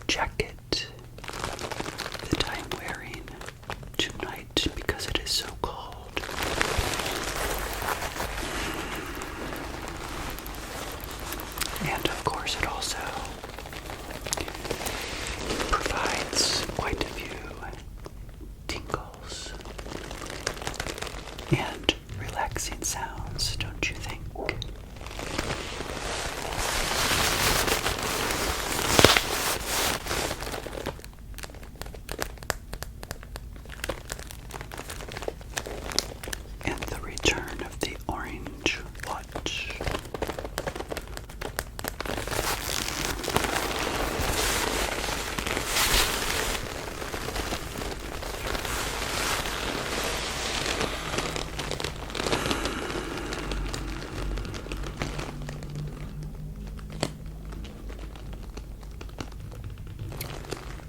jacket that I'm wearing tonight because it is so cold. And of course it also provides quite a few tingles and relaxing sounds, don't you think? And the return of the orange watch.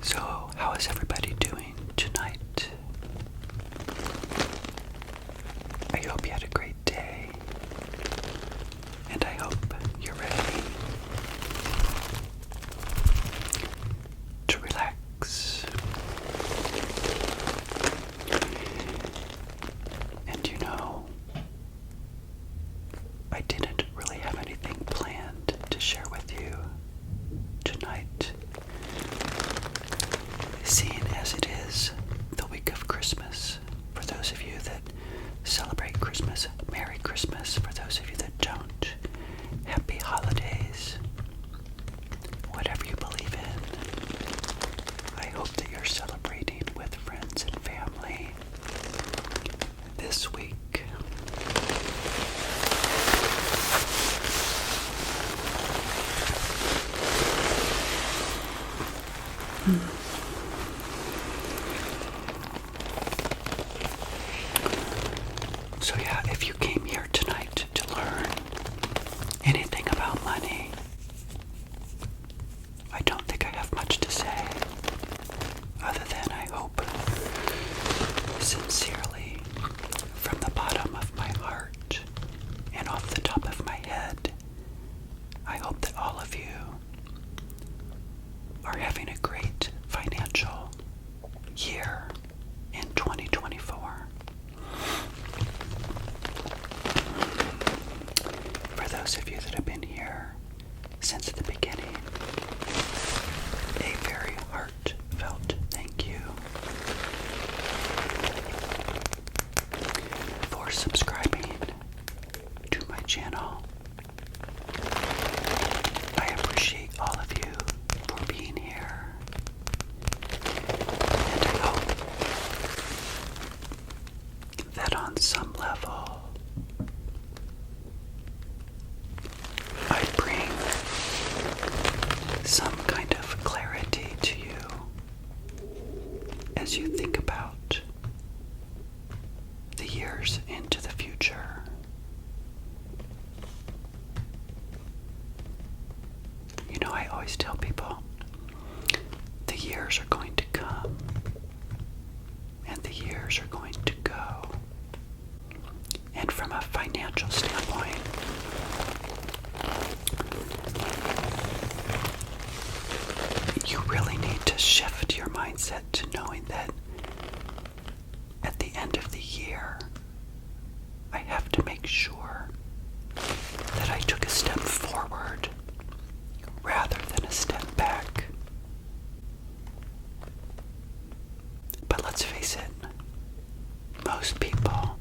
So, how is everybody doing tonight? I hope you had a great day, and I hope you're ready to relax. And you know, I didn't really have anything planned to share with you tonight. Seeing as it is the week of Christmas, for those of you that celebrate Christmas, Merry Christmas. For those of you that don't, Happy Holidays. Whatever you believe in, I hope that you're celebrating with friends and family this week. So yeah, if you came here tonight to learn anything about money, I don't think I have much to say, other than I hope, sincerely, from the bottom of my heart and off the top of my head, I hope that all of you are having a great financial year in 2024. For those of you that have been here since the beginning, a very heartfelt thank you for subscribing to my channel. I appreciate all of you for being here, and I hope that on some level I bring some kind of clarity to you as you think about the years into the future. You know, I always tell people the years are going to come and the years are going to go. And from a financial standpoint, you really need to shift your mindset to knowing that at the end of the year, I have to make sure that I took a step forward rather than a step back. But let's face it, most people,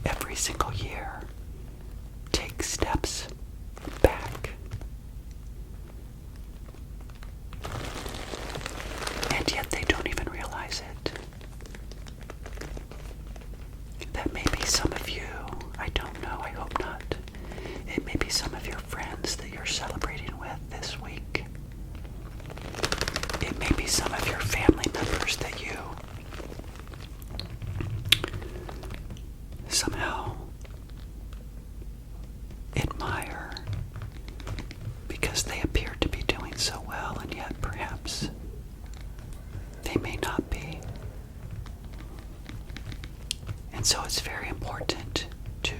every single year, take steps back. And yet they don't even realize it. That may be some of you, I don't know, I hope not. It may be some of your friends that you're celebrating with this week. It may be some of your family members that you somehow admire because they appear to be doing so well, and yet perhaps they may not be. And so it's very important to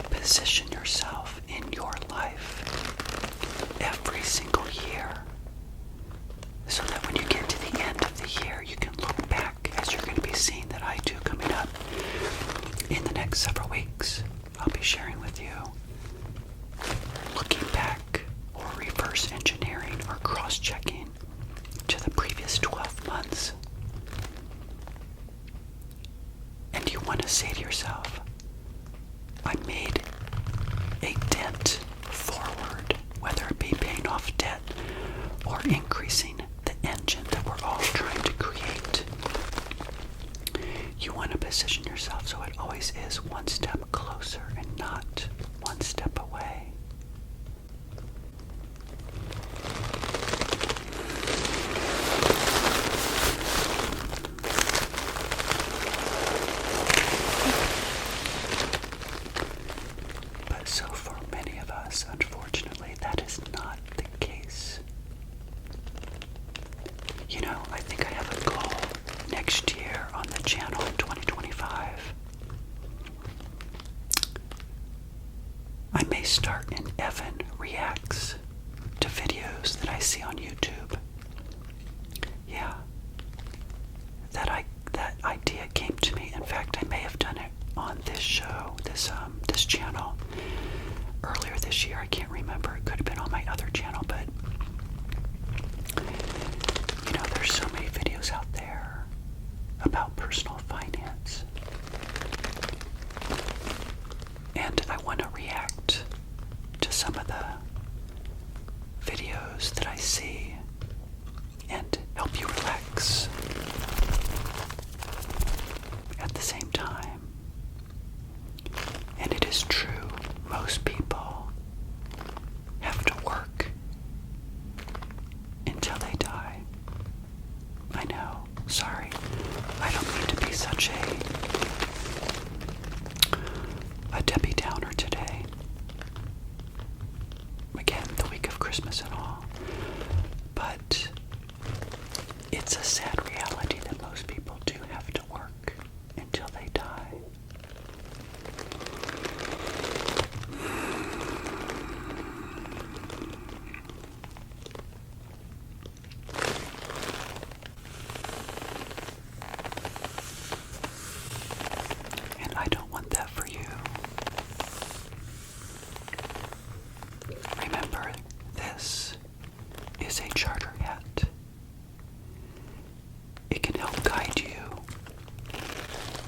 position yourself in your life every single year increasing the engine that we're all trying to create. You want to position yourself so it always is one step closer and not one step away. But so for many of us, unfortunately, that is not the case. You know, I think I have a goal next year on the channel in 2025. I may start an Evan reacts to videos that I see on YouTube. Yeah. That idea came to me. In fact, I may have done it on this show, this channel earlier this year. I can't remember. It could have been on my other channel, but you know, there's so many videos out there about personal finance. And I want to react to some of the videos that I see and help you relax at the same time. And it is true, most people have to work until they die. I know, sorry. I don't mean to be such a Debbie Downer today. Again, the week of Christmas and all. But it's a sad reality that most people do have to work until they die. And I don't want that for you. Remember, this is a charter hat. It can help guide you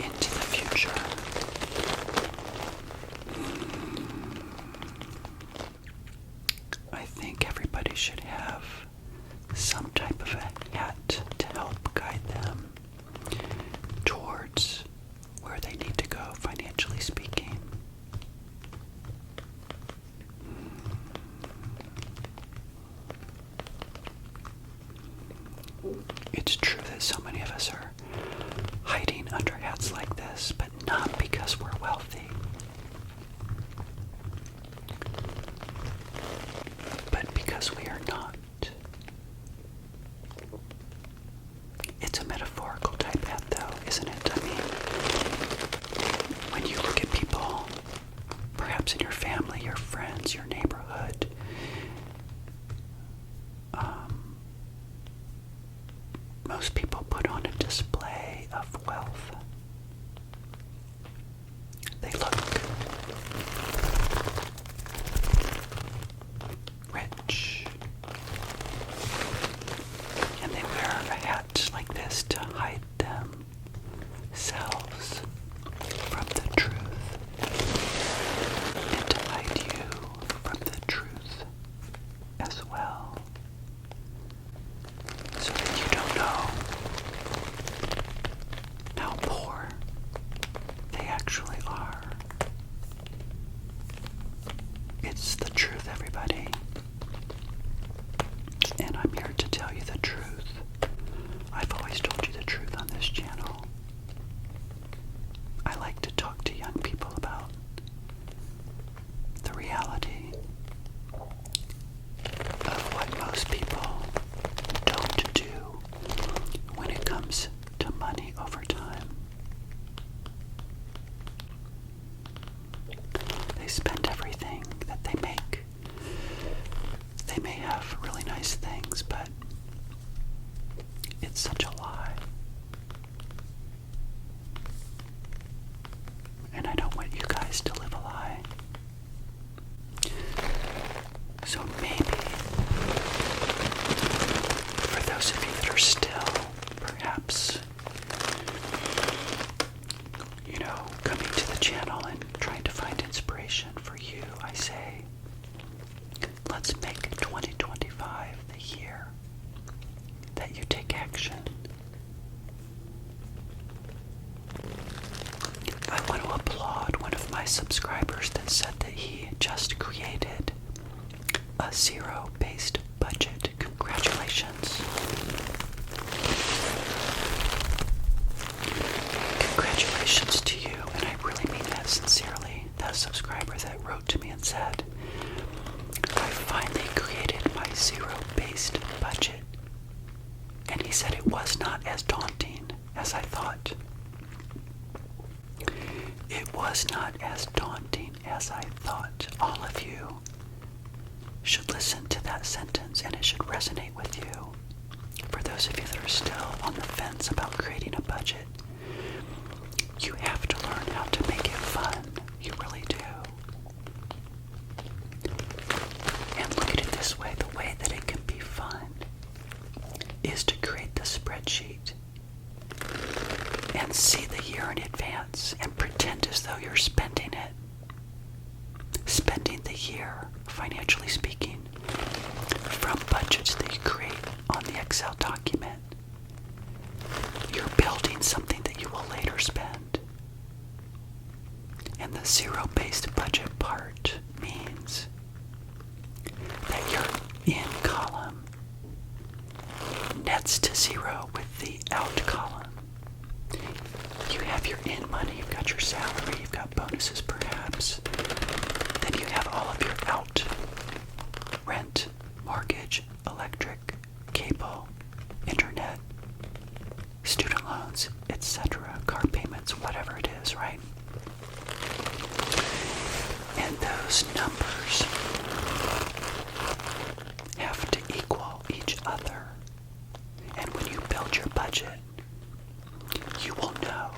into the future. I think everybody should have some type of a hat to help guide them towards where they need to go, financially speaking. It's true that so many of us are hiding under hats like this, but not because we're wealthy, but because we are not. It's a metaphorical type hat, though, isn't it? I mean, when you look at people, perhaps in your family, your friends, your neighborhood, most people put on a display of wealth. They look rich. And they wear a hat like this to hide themselves from the truth. And to hide you from the truth as well. So that you don't know how poor that you take action. I want to applaud one of my subscribers that said that he just created a zero-based budget. Congratulations. Congratulations to you, and I really mean that sincerely. That subscriber that wrote to me and said, I finally created my zero-based budget. And he said it was not as daunting as I thought. It was not as daunting as I thought. All of you should listen to that sentence, and it should resonate with you. For those of you that are still on the fence about creating a budget, you have to learn how to make it fun. You really do. And look at it this way, the way that it can be fun is to create the spreadsheet and see the year in advance and pretend as though you're spending it. Spending the year, financially speaking, from budgets that you create on the Excel document. You're building something that you will later spend. And the zero-based budget part means that your in column nets to zero with the out column. You have your in money, you've got your salary, you've got bonuses perhaps. Then you have all of your out: rent, mortgage, electric, cable, internet, student loans, etc., car payments, whatever it is, right? And those numbers have to equal each other. And when you build your budget, you will know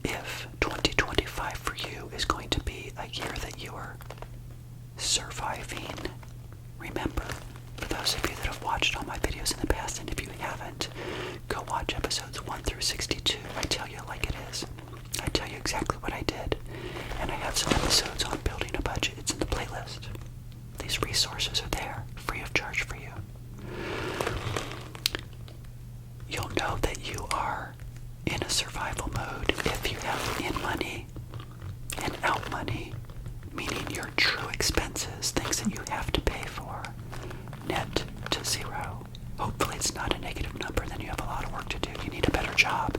if 2025 for you is going to be a year that you are surviving. Remember, for those of you that have watched all my videos in the past, and if you haven't, go watch episodes 1 through 62. I tell you like it is. I tell you exactly what I did. And I have some episodes on building a budget. It's in the playlist. These resources are there, free of charge for you. You'll know that you are in a survival mode if you have in money and out money, meaning your true expenses, things that you have to pay for, net to zero. Hopefully it's not a negative number, then you have a lot of work to do. You need a better job.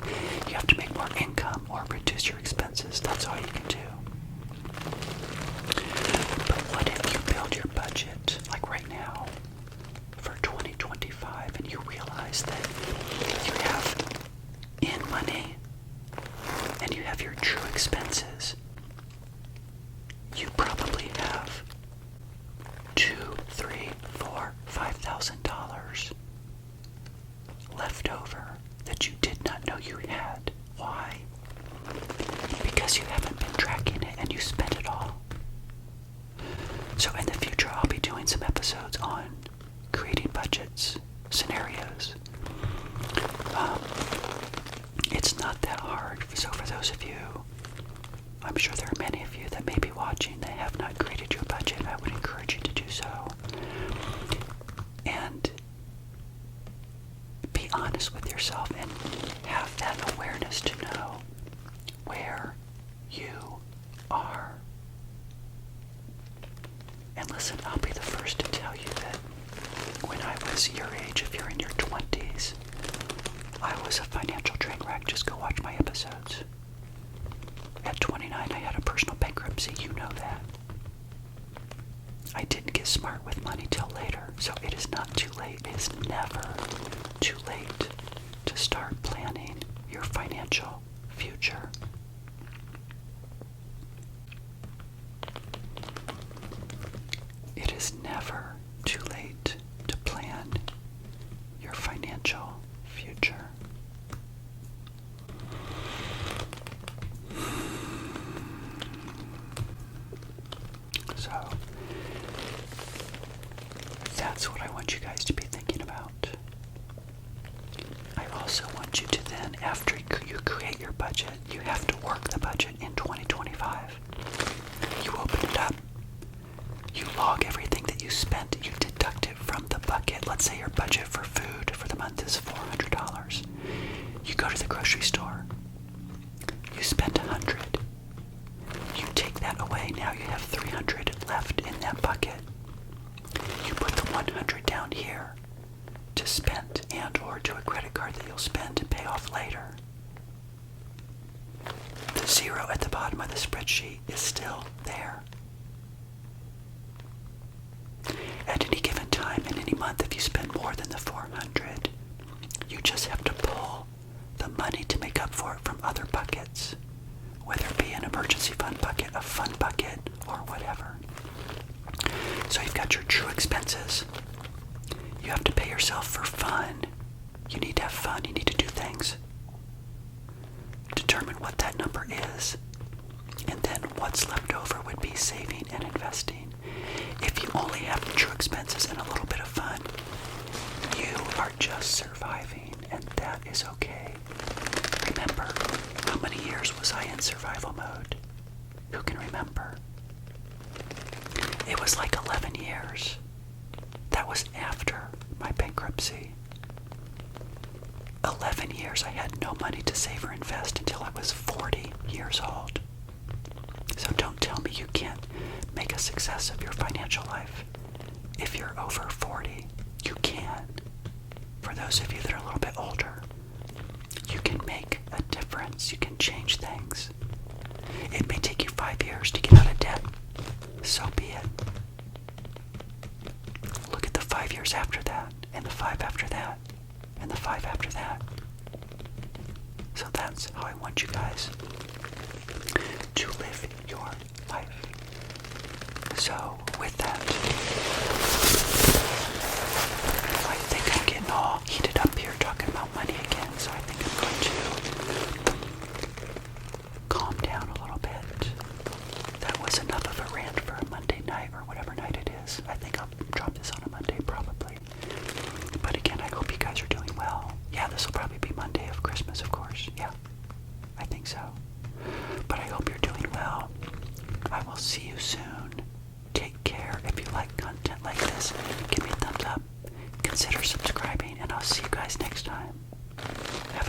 You have to make more income or reduce your expenses. That's all you can do. But what if you build your budget, like right now, for 2025, and you realize that you have in money and you have your true expenses? You probably have $2,000, $3,000, $4,000, $5,000 left over that you did not know you had. Why? Because you haven't been tracking it and you spent it all. So in the future, I'll be doing some episodes on creating budgets, scenarios. It's not that hard. So for those of you, I'm sure there are many of you that may be watching that have not created your budget, I would encourage you to do so. And be honest with yourself and have that awareness to know where you are. And listen, I'll be the first to tell you that when I was your age, if you're in your 20s, I was a financial train wreck. Just go watch my episodes. At 29, I had a personal bankruptcy. You know that. I didn't get smart with money till later, so it is not too late. It is never too late to start planning your financial future. It is never too late to plan your financial future. So, that's what I want you guys to be thinking about. I also want you to then, after you create your budget, you have to work the budget in 2025. You open it up. You log everything that you spent. You did deduct it from the bucket. Let's say your budget for food for the month is $400. You go to the grocery store. You spend $100. You take that away. Now you have $300 left in that bucket. You put the $100 down here to spend and or to a credit card that you'll spend and pay off later. The zero at the bottom of the spreadsheet is still there. At any given time in any month, if you spend more than the $400, you just have to pull the money to make up for it from other buckets, whether it be an emergency fund bucket, a fund bucket, or whatever. So you've got your true expenses. You have to pay yourself for fun. You need to have fun. You need to do things. Determine what that number is. And then what's left over would be saving and investing. If you only have true expenses and a little bit of fun, you are just surviving, and that is okay. Remember, how many years was I in survival mode? Who can remember? It was like 11 years. That was after my bankruptcy. 11 years I had no money to save or invest until I was 40 years old. So don't tell me you can't make a success of your financial life. If you're over 40, you can. For those of you that are a little bit older, you can make a difference. You can change things. It may take you 5 years to get out of debt. So be it. Look at the 5 years after that, and the 5 after that, and the 5 after that. So that's how I want you guys to live your life. So with that, I think I'm getting all heated up here talking about money again, so I think I'm going to calm down a little bit. That was enough of a rant for a Monday night, or whatever night it is. I think I'll drop this on a Monday probably. But again, I hope you guys are doing well. Yeah, this will probably be Monday of Christmas, of course. Yeah, I think so. But I hope you're doing well. I will see you soon. Take care. If you like content like this, give me a thumbs up. Consider subscribing, and I'll see you guys next time. Have